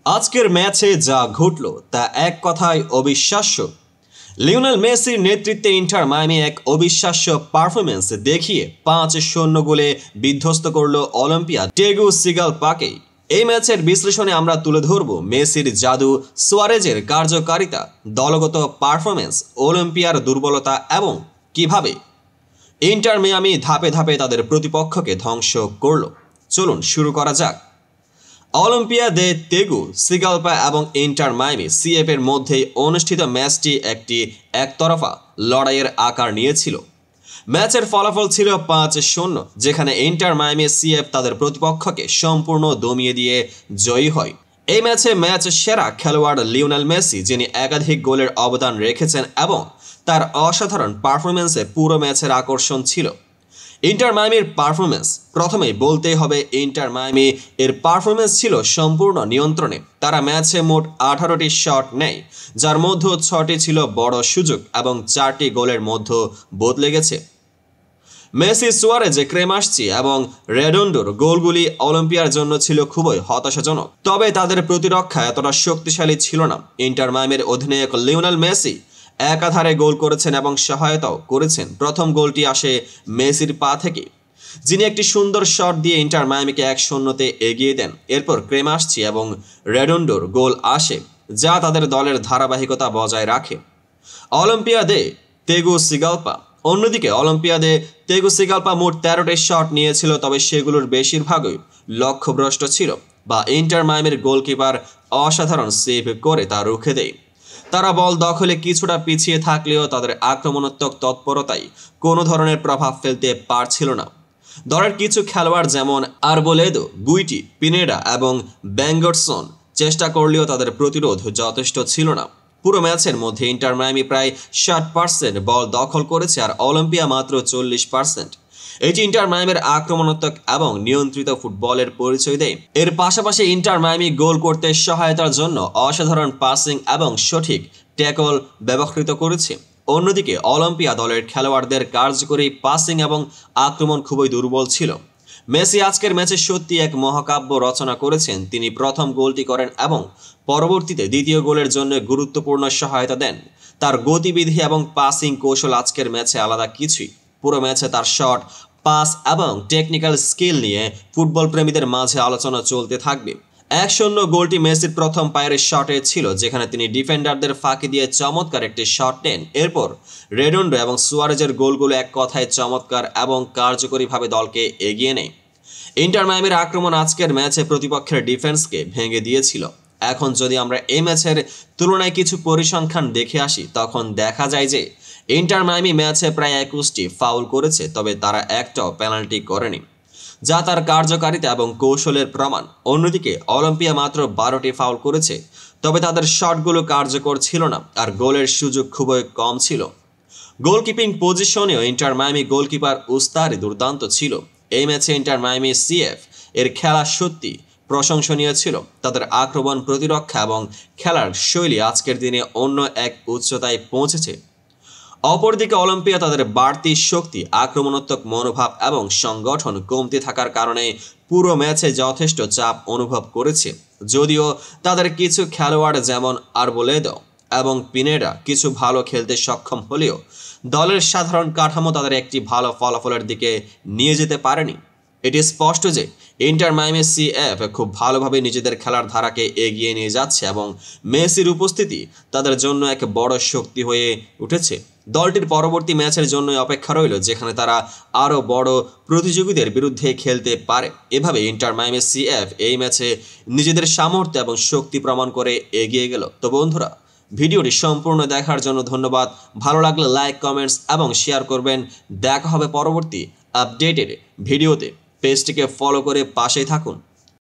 আজকের ম্যাচে যা ঘটল তা এক কথায় অবিশ্বাস্য। লিওনেল মেসির নেতৃত্বে ইন্টার মায়ামি এক অবিশ্বাস্য পারফরমেন্স দেখিয়ে 5-0 গোলে বিধ্বস্ত করল অলিম্পিয়া টেগুসিগালপাকে। এই ম্যাচের বিশ্লেষণে আমরা তুলে ধরব মেসির জাদু, সুয়ারেজের কার্যকারিতা, দলগত পারফরমেন্স, অলিম্পিয়ার দুর্বলতা এবং কিভাবে ইন্টার মায়ামি ধাপে ধাপে তাদের প্রতিপক্ষকে ধ্বংস করল। চলুন শুরু করা যাক। অলিম্পিয়া দে তেগুসিগালপা এবং ইন্টার মায়ামি সিএফ এর মধ্যে অনুষ্ঠিত ম্যাচটি একটি একতরফা লড়াইয়ের আকার নিয়েছিল। ম্যাচের ফলাফল ছিল 5-0, যেখানে ইন্টার মায়ামি সিএফ তাদের প্রতিপক্ষকে সম্পূর্ণ দমিয়ে দিয়ে জয়ী হয়। এই ম্যাচে ম্যাচ সেরা খেলোয়াড় লিওনেল মেসি, যিনি একাধিক গোলের অবদান রেখেছেন এবং তার অসাধারণ পারফরমেন্সে পুরো ম্যাচের আকর্ষণ ছিল। ইন্টার মায়ামির পারফরমেন্স, প্রথমেই বলতেই হবে ইন্টার মায়ামি এর পারফরমেন্স ছিল সম্পূর্ণ নিয়ন্ত্রণে। তারা ম্যাচে মোট 18টি শট নেয়, যার মধ্যে 6টি ছিল বড় সুযোগ এবং 4টি গোলের মধ্যে বদলে গেছে। মেসি, সুয়ারেজ, ক্রেমাসচি এবং রেডন্ডোর গোলগুলি অলিম্পিয়ার জন্য ছিল খুবই হতাশাজনক, তবে তাদের প্রতিরক্ষা এতটা শক্তিশালী ছিল না। ইন্টার মায়ামির অধিনায়ক লিওনেল মেসি একাধারে গোল করেছেন এবং সহায়তাও করেছেন। প্রথম গোলটি আসে মেসির পা থেকে, যিনি একটি সুন্দর শট দিয়ে ইন্টার মায়ামিকে 1-0-তে এগিয়ে দেন। এরপর ক্রেমাসচি এবং রেডন্ডোর গোল আসে, যা তাদের দলের ধারাবাহিকতা বজায় রাখে। অলিম্পিয়া দে তেগুসিগালপা অন্যদিকে অলিম্পিয়া দে তেগুসিগালপা মোট 13টি শট নিয়েছিল, তবে সেগুলোর বেশিরভাগই লক্ষ্যভ্রষ্ট ছিল বা ইন্টার মায়ামির গোলকিপার অসাধারণ সেভ করে তা রুখে দেয়। তারা বল দখলে কিছুটা পিছিয়ে থাকলেও তাদের আক্রমণাত্মক তৎপরতায় কোনো ধরনের প্রভাব ফেলতে পারছিল না। দলের কিছু খেলোয়াড় যেমন আরবোলেদো, গুইটি, পিনেডা এবং ব্যাঙ্গটসন চেষ্টা করলেও তাদের প্রতিরোধ যথেষ্ট ছিল না। পুরো ম্যাচের মধ্যে ইন্টার মায়ামি প্রায় 60% বল দখল করেছে আর অলিম্পিয়া মাত্র 40%। এটি ইন্টার মায়ামির আক্রমণাত্মক এবং নিয়ন্ত্রিত ফুটবলের পরিচয় দেয়। এর পাশাপাশি ইন্টার মায়ামি গোল করতে সহায়তার জন্য অসাধারণ পাসিং এবং সঠিক ট্যাকল ব্যবহৃত করেছে। অন্যদিকে অলিম্পিয়া দলের খেলোয়াড়দের কার্যকরী পাসিং এবং আক্রমণ খুবই দুর্বল ছিল। মেসি আজকের ম্যাচে সত্যি এক মহাকাব্য রচনা করেছেন। তিনি প্রথম গোলটি করেন এবং পরবর্তীতে দ্বিতীয় গোলের জন্য গুরুত্বপূর্ণ সহায়তা দেন। তার গতিবিধি এবং পাসিং কৌশল আজকের ম্যাচে আলাদা কিছুই। পুরো ম্যাচে তার শট, পাস এবং টেকনিক্যাল স্কিল নিয়ে ফুটবল প্রেমীদের মাঝে আলোচনা চলতে থাকবে। 1-0 গোলটি মেসির প্রথম পায়ের শটে ছিল, যেখানে তিনি ডিফেন্ডারদের ফাঁকি দিয়ে চমৎকার একটি শট নেন। এরপর রেডন্ডো এবং সুয়ারেজের গোলগুলো এক কথায় চমৎকার এবং কার্যকরীভাবে দলকে এগিয়ে নেয়। ইন্টার মায়ামির আক্রমণ আজকের ম্যাচে প্রতিপক্ষের ডিফেন্সকে ভেঙে দিয়েছিল। এখন যদি আমরা এই ম্যাচের তুলনায় কিছু পরিসংখ্যান দেখে আসি, তখন দেখা যায় যে ইন্টার মায়ামি ম্যাচে প্রায় 21টি ফাউল করেছে, তবে তারা একটাও পেনাল্টি করেনি, যা তার কার্যকারিতা এবং কৌশলের প্রমাণ। অন্যদিকে অলিম্পিয়া মাত্র 12টি ফাউল করেছে, তবে তাদের শটগুলো কার্যকর ছিল না আর গোলের সুযোগ খুবই কম ছিল। গোলকিপিং পজিশনেও ইন্টার মায়ামি গোলকিপার উস্তারি দুর্দান্ত ছিল। এই ম্যাচে ইন্টার মায়ামি সিএফ এর খেলা সত্যি প্রশংসনীয় ছিল। তাদের আক্রমণ, প্রতিরক্ষা এবং খেলার শৈলী আজকের দিনে অন্য এক উচ্চতায় পৌঁছেছে। অপরদিকে অলিম্পিয়া তাদের বাড়তি শক্তি, আক্রমণাত্মক মনোভাব এবং সংগঠন কমতি থাকার কারণে পুরো ম্যাচে যথেষ্ট চাপ অনুভব করেছে। যদিও তাদের কিছু খেলোয়াড় যেমন আরবোলেদো এবং পিনেডা কিছু ভালো খেলতে সক্ষম হলেও দলের সাধারণ কাঠামো তাদের একটি ভালো ফলাফলের দিকে নিয়ে যেতে পারেনি। এটি স্পষ্ট যে ইন্টার মায়ামি সিএফ খুব ভালোভাবে নিজেদের খেলার ধারাকে এগিয়ে নিয়ে যাচ্ছে এবং মেসির উপস্থিতি তাদের জন্য এক বড় শক্তি হয়ে উঠেছে। দলটির পরবর্তী ম্যাচের জন্য অপেক্ষা রইল, যেখানে তারা আরও বড় প্রতিযোগীদের বিরুদ্ধে খেলতে পারে। এভাবে ইন্টার মায়ামি সিএফ এই ম্যাচে নিজেদের সামর্থ্য এবং শক্তি প্রমাণ করে এগিয়ে গেল। তো বন্ধুরা, ভিডিওটি সম্পূর্ণ দেখার জন্য ধন্যবাদ। ভালো লাগলে লাইক, কমেন্টস এবং শেয়ার করবেন। দেখা হবে পরবর্তী আপডেটেড ভিডিওতে। পেজটিকে ফলো করে পাশেই থাকুন।